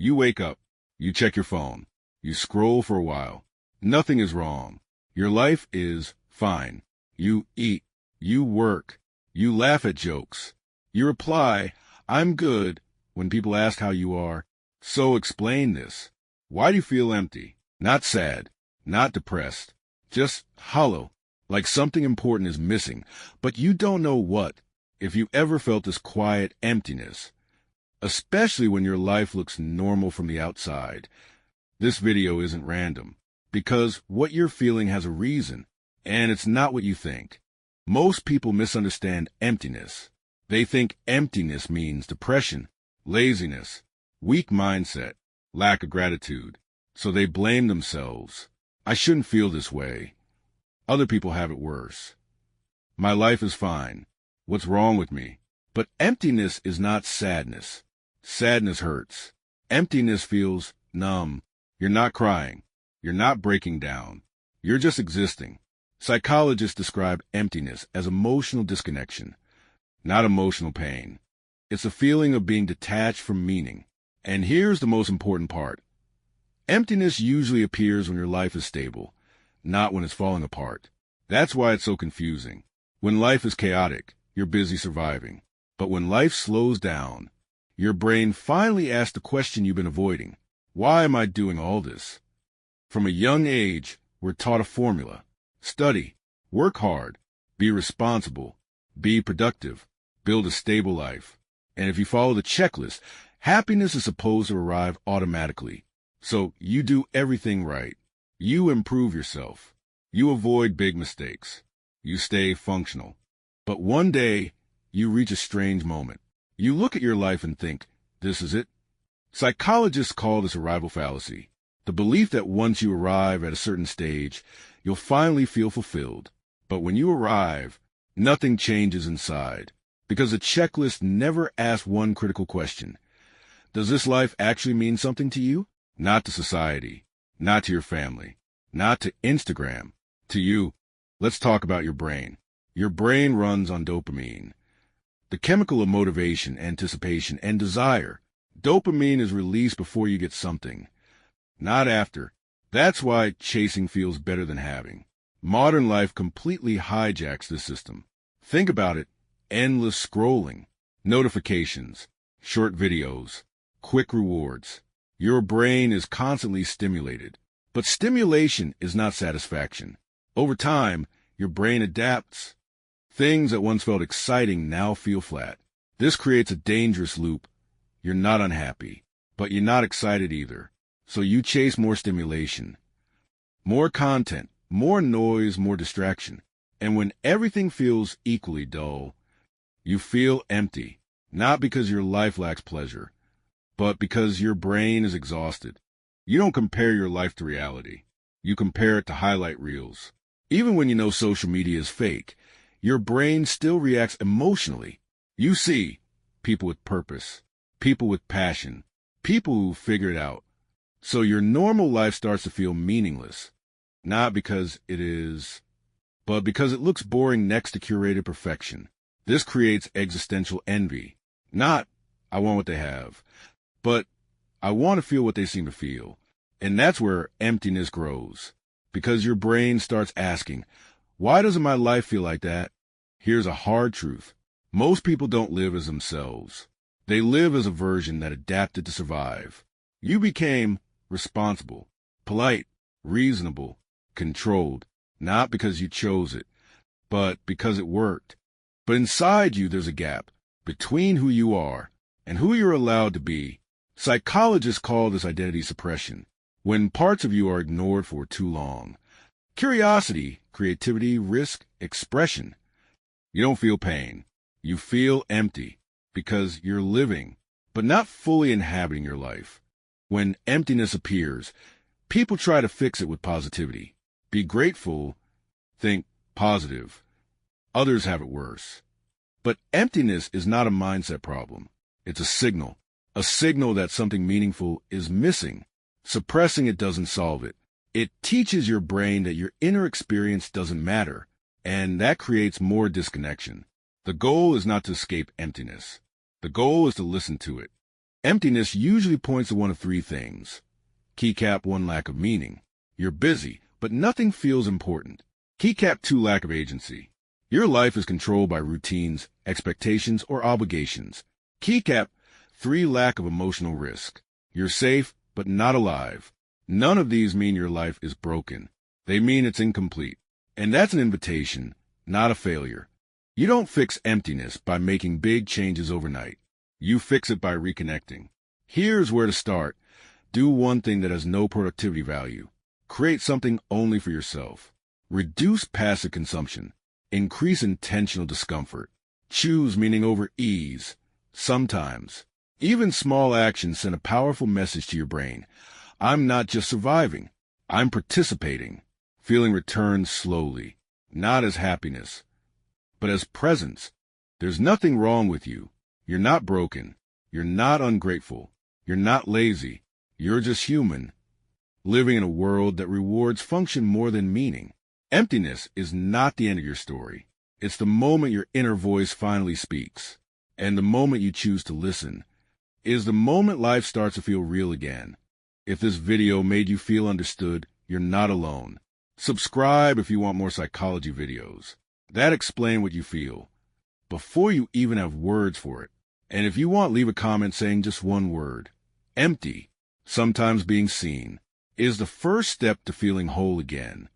You wake up, you check your phone, you scroll for a while. Nothing is wrong. Your life is fine. You eat, you work, you laugh at jokes. You reply, "I'm good," when people ask how you are. So explain this. Why do you feel empty? Not sad, not depressed, just hollow, like something important is missing, but you don't know what. If you ever felt this quiet emptiness, especially when your life looks normal from the outside, this video isn't random, because what you're feeling has a reason, and it's not what you think. Most people misunderstand emptiness. They think emptiness means depression, laziness, weak mindset, lack of gratitude. So they blame themselves. I shouldn't feel this way. Other people have it worse. My life is fine. What's wrong with me? But emptiness is not sadness. Sadness hurts. Emptiness feels numb. You're not crying. You're not breaking down. You're just existing. Psychologists describe emptiness as emotional disconnection, not emotional pain. It's a feeling of being detached from meaning. And here's the most important part. Emptiness usually appears when your life is stable, not when it's falling apart. That's why it's so confusing. When life is chaotic, you're busy surviving. But when life slows down, your brain finally asks the question you've been avoiding. Why am I doing all this? From a young age, we're taught a formula. Study, work hard, be responsible, be productive, build a stable life. And if you follow the checklist, happiness is supposed to arrive automatically. So you do everything right. You improve yourself. You avoid big mistakes. You stay functional. But one day, you reach a strange moment. You look at your life and think, this is it? Psychologists call this arrival fallacy. The belief that once you arrive at a certain stage, you'll finally feel fulfilled. But when you arrive, nothing changes inside. Because the checklist never asks one critical question. Does this life actually mean something to you? Not to society, not to your family, not to Instagram, to you. Let's talk about your brain. Your brain runs on dopamine, the chemical of motivation, anticipation, and desire. Dopamine is released before you get something, not after. That's why chasing feels better than having. Modern life completely hijacks this system. Think about it. Endless scrolling, notifications, short videos, quick rewards. Your brain is constantly stimulated. But stimulation is not satisfaction. Over time, your brain adapts. Things that once felt exciting now feel flat. This creates a dangerous loop. You're not unhappy, but you're not excited either. So you chase more stimulation, more content, more noise, more distraction. And when everything feels equally dull, you feel empty, not because your life lacks pleasure, but because your brain is exhausted. You don't compare your life to reality. You compare it to highlight reels. Even when you know social media is fake, your brain still reacts emotionally. You see people with purpose, people with passion, people who figure it out. So your normal life starts to feel meaningless, not because it is, but because it looks boring next to curated perfection. This creates existential envy. Not, I want what they have, but I want to feel what they seem to feel. And that's where emptiness grows. Because your brain starts asking, why doesn't my life feel like that? Here's a hard truth. Most people don't live as themselves. They live as a version that adapted to survive. You became responsible, polite, reasonable, controlled, not because you chose it, but because it worked. But inside you, there's a gap between who you are and who you're allowed to be. Psychologists call this identity suppression, when parts of you are ignored for too long. Curiosity, creativity, risk, expression. You don't feel pain. You feel empty because you're living, but not fully inhabiting your life. When emptiness appears, people try to fix it with positivity. Be grateful, think positive. Others have it worse. But emptiness is not a mindset problem. It's a signal that something meaningful is missing. Suppressing it doesn't solve it. It teaches your brain that your inner experience doesn't matter, and that creates more disconnection. The goal is not to escape emptiness. The goal is to listen to it. Emptiness usually points to one of three things. Keycap 1, lack of meaning. You're busy, but nothing feels important. Keycap 2, lack of agency. Your life is controlled by routines, expectations, or obligations. Keycap 3, lack of emotional risk. You're safe, but not alive. None of these mean your life is broken. They mean it's incomplete. And that's an invitation, not a failure. You don't fix emptiness by making big changes overnight. You fix it by reconnecting. Here's where to start. Do one thing that has no productivity value. Create something only for yourself. Reduce passive consumption. Increase intentional discomfort. Choose meaning over ease. Sometimes, even small actions send a powerful message to your brain. I'm not just surviving. I'm participating. Feeling returns slowly, not as happiness, but as presence. There's nothing wrong with you. You're not broken. You're not ungrateful. You're not lazy. You're just human, living in a world that rewards function more than meaning. Emptiness is not the end of your story. It's the moment your inner voice finally speaks. And the moment you choose to listen is the moment life starts to feel real again. If this video made you feel understood, you're not alone. Subscribe if you want more psychology videos that explain what you feel before you even have words for it. And if you want, leave a comment saying just one word. Empty, sometimes being seen, is the first step to feeling whole again.